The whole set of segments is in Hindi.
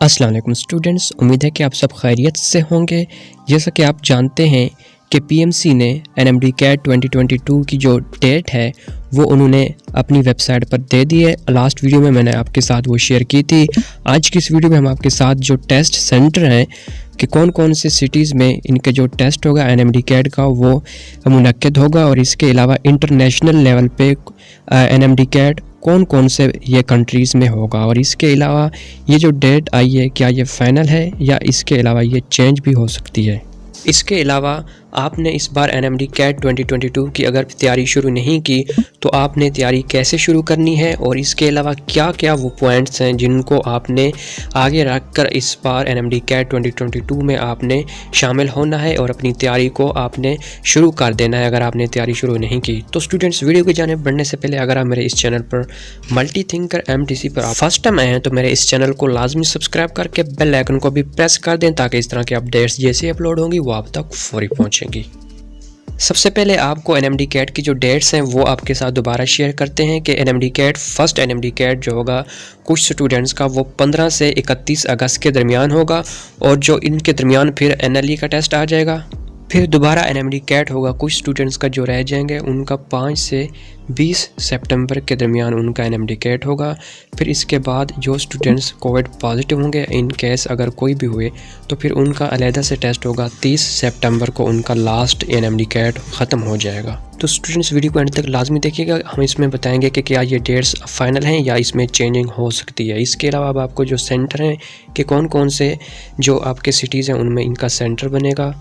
अस्सलाम वालेकुम स्टूडेंट्स, उम्मीद है कि आप सब खैरियत से होंगे। जैसा कि आप जानते हैं कि पीएमसी ने एनएमडी कैट 2022 की जो डेट है वो उन्होंने अपनी वेबसाइट पर दे दी है। लास्ट वीडियो में मैंने आपके साथ वो शेयर की थी। आज की इस वीडियो में हम आपके साथ जो टेस्ट सेंटर हैं कि कौन कौन से सिटीज़ में इनके जो टेस्ट होगा एनएमडी कैट का वो मुनक्किद होगा, और इसके अलावा इंटरनेशनल लेवल पे एनएमडी कैट कौन कौन से ये कंट्रीज़ में होगा, और इसके अलावा ये जो डेट आई है क्या ये फ़ाइनल है या इसके अलावा ये चेंज भी हो सकती है। इसके अलावा आपने इस बार एनएमडी कैट 2022 की अगर तैयारी शुरू नहीं की तो आपने तैयारी कैसे शुरू करनी है, और इसके अलावा क्या क्या वो पॉइंट्स हैं जिनको आपने आगे रख कर इस बार एनएमडी कैट 2022 में आपने शामिल होना है और अपनी तैयारी को आपने शुरू कर देना है अगर आपने तैयारी शुरू नहीं की। तो स्टूडेंट्स, वीडियो की जानिब बढ़ने से पहले अगर आप मेरे इस चैनल पर मल्टी थिंकर MTC पर फर्स्ट टाइम आए हैं तो मेरे इस चैनल को लाजमी सब्सक्राइब करके बेल आइकन को भी प्रेस कर दें ताकि इस तरह के अपडेट्स जैसे अपलोड होंगी वो आप तक फौरी पहुँचेंगी। सबसे पहले आपको एनएमडी कैट की जो डेट्स हैं वो आपके साथ दोबारा शेयर करते हैं कि NMD CAT first NMD CAT जो होगा कुछ स्टूडेंट्स का वो 15 से 31 अगस्त के दरमियान होगा, और जो इनके दरमियान फिर NLE का टेस्ट आ जाएगा। फिर दोबारा एनएमडी कैट होगा कुछ स्टूडेंट्स का जो रह जाएंगे उनका 5 से 20 सितंबर के दरमियान उनका एनएमडी कैट होगा। फिर इसके बाद जो स्टूडेंट्स कोविड पॉजिटिव होंगे इन केस अगर कोई भी हुए तो फिर उनका अलहदा से टेस्ट होगा। 30 सितंबर को उनका लास्ट एनएमडी कैट ख़त्म हो जाएगा। तो स्टूडेंट्स, वीडियो को एंड तक लाजमी देखिएगा, हम इसमें बताएंगे कि क्या ये डेट्स फाइनल हैं या इसमें चेंजिंग हो सकती है। इसके अलावा अब आपको जो सेंटर हैं कि कौन कौन से जो आपके सिटीज़ हैं उनमें इनका सेंटर बनेगा।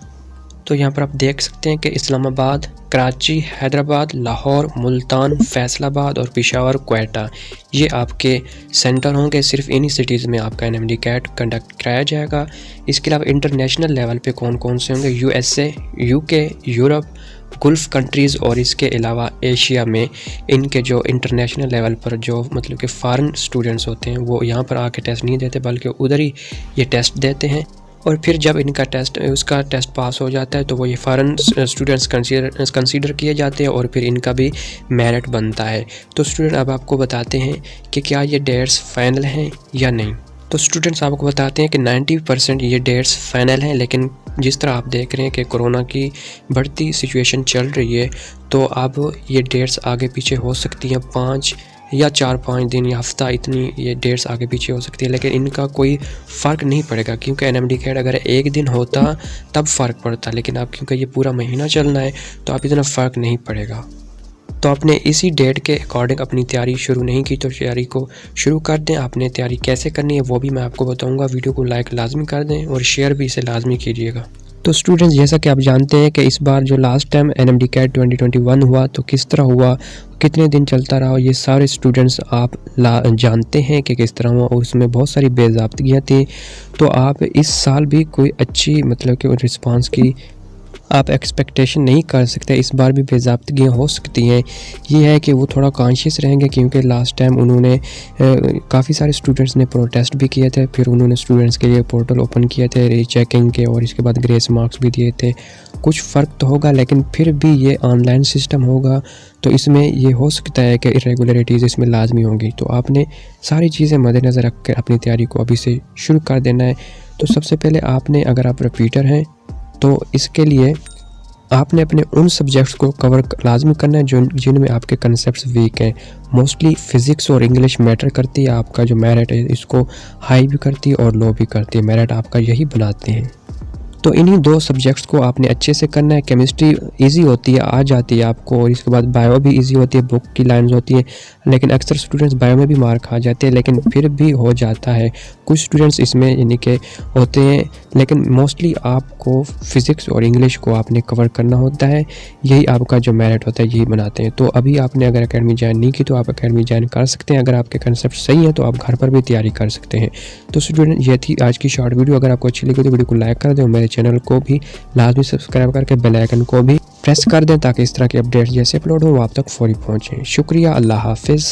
तो यहाँ पर आप देख सकते हैं कि इस्लामाबाद, कराची, हैदराबाद, लाहौर, मुल्तान, फैसलाबाद और पेशावर, क्वेटा ये आपके सेंटर होंगे। सिर्फ इन्हीं सिटीज़ में आपका एनएमडी कैट कंडक्ट कराया जाएगा। इसके अलावा इंटरनेशनल लेवल पे कौन कौन से होंगे, USA, UK, Europe, gulf countries और इसके अलावा एशिया में इनके जो इंटरनेशनल लेवल पर जो मतलब कि फ़ॉरेन स्टूडेंट्स होते हैं वो यहाँ पर आके टेस्ट नहीं देते बल्कि उधर ही ये टेस्ट देते हैं। और फिर जब इनका उसका टेस्ट पास हो जाता है तो वो ये फ़ॉरेन स्टूडेंट्स कंसीडर किए जाते हैं और फिर इनका भी मेरिट बनता है। तो स्टूडेंट अब आपको बताते हैं कि क्या ये डेट्स फाइनल हैं या नहीं। तो स्टूडेंट्स आपको बताते हैं कि 90% ये डेट्स फाइनल हैं, लेकिन जिस तरह आप देख रहे हैं कि कोरोना की बढ़ती सिचुएशन चल रही है तो अब ये डेट्स आगे पीछे हो सकती हैं। 5 या 4-5 दिन या हफ्ता इतनी ये डेट्स आगे पीछे हो सकती है, लेकिन इनका कोई फ़र्क नहीं पड़ेगा क्योंकि एनएमडी कैट अगर एक दिन होता तब फ़र्क पड़ता, लेकिन अब क्योंकि ये पूरा महीना चलना है तो अब इतना फ़र्क नहीं पड़ेगा। तो आपने इसी डेट के अकॉर्डिंग अपनी तैयारी शुरू नहीं की तो तैयारी को शुरू कर दें। आपने तैयारी कैसे करनी है वो भी मैं आपको बताऊँगा। वीडियो को लाइक लाजमी कर दें और शेयर भी इसे लाजमी कीजिएगा। तो स्टूडेंट्स, जैसा कि आप जानते हैं कि इस बार जो लास्ट टाइम एनएमडी कैट 2021 हुआ तो किस तरह हुआ, कितने दिन चलता रहा, ये सारे स्टूडेंट्स आप जानते हैं कि किस तरह हुआ, और उसमें बहुत सारी बेज़ाब्तियाँ थी। तो आप इस साल भी कोई अच्छी मतलब कि रिस्पांस की आप एक्सपेक्टेशन नहीं कर सकते। इस बार भी बेज़ाब्तियाँ हो सकती हैं। ये है कि वो थोड़ा कॉन्शियस रहेंगे क्योंकि लास्ट टाइम उन्होंने काफ़ी सारे स्टूडेंट्स ने प्रोटेस्ट भी किए थे, फिर उन्होंने स्टूडेंट्स के लिए पोर्टल ओपन किए थे रीचेकिंग के, और इसके बाद ग्रेस मार्क्स भी दिए थे। कुछ फ़र्क तो होगा लेकिन फिर भी ये ऑनलाइन सिस्टम होगा तो इसमें ये हो सकता है कि इरेगुलरिटीज़ इसमें लाजमी होंगी। तो आपने सारी चीज़ें मद्देनज़र रख कर अपनी तैयारी को अभी से शुरू कर देना है। तो सबसे पहले आपने, अगर आप रिपीटर हैं तो इसके लिए आपने अपने उन सब्जेक्ट्स को कवर लाजमी करना है जिनमें आपके कंसेप्ट्स वीक हैं। मोस्टली फ़िज़िक्स और इंग्लिश मैटर करती है। आपका जो मेरिट है इसको हाई भी करती है और लो भी करती है, मेरिट आपका यही बनाते हैं। तो इन्हीं 2 सब्जेक्ट्स को आपने अच्छे से करना है। केमिस्ट्री इजी होती है, आ जाती है आपको, और इसके बाद बायो भी इजी होती है, बुक की लाइंस होती है, लेकिन अक्सर स्टूडेंट्स बायो में भी मार्क आ जाते हैं, लेकिन फिर भी हो जाता है। कुछ स्टूडेंट्स इसमें यानी कि होते हैं, लेकिन मोस्टली आपको फ़िज़िक्स और इंग्लिश को आपने कवर करना होता है। यही आपका जो मेरिट होता है यही बनाते हैं। तो अभी आपने अगर एकेडमी ज्वाइन नहीं की तो आप एकेडमी ज्वाइन कर सकते हैं। अगर आपके कंसेप्ट सही हैं तो आप घर पर भी तैयारी कर सकते हैं। तो स्टूडेंट, ये थी आज की शॉर्ट वीडियो। अगर आपको अच्छी लगी तो वीडियो को लाइक कर दें, मेरे चैनल को भी लाजमी सब्सक्राइब करके बेल आइकन को भी प्रेस कर दें ताकि इस तरह के अपडेट्स जैसे अपलोड हो वो आप तक फौरी पहुंचें। शुक्रिया, अल्लाह हाफिज़।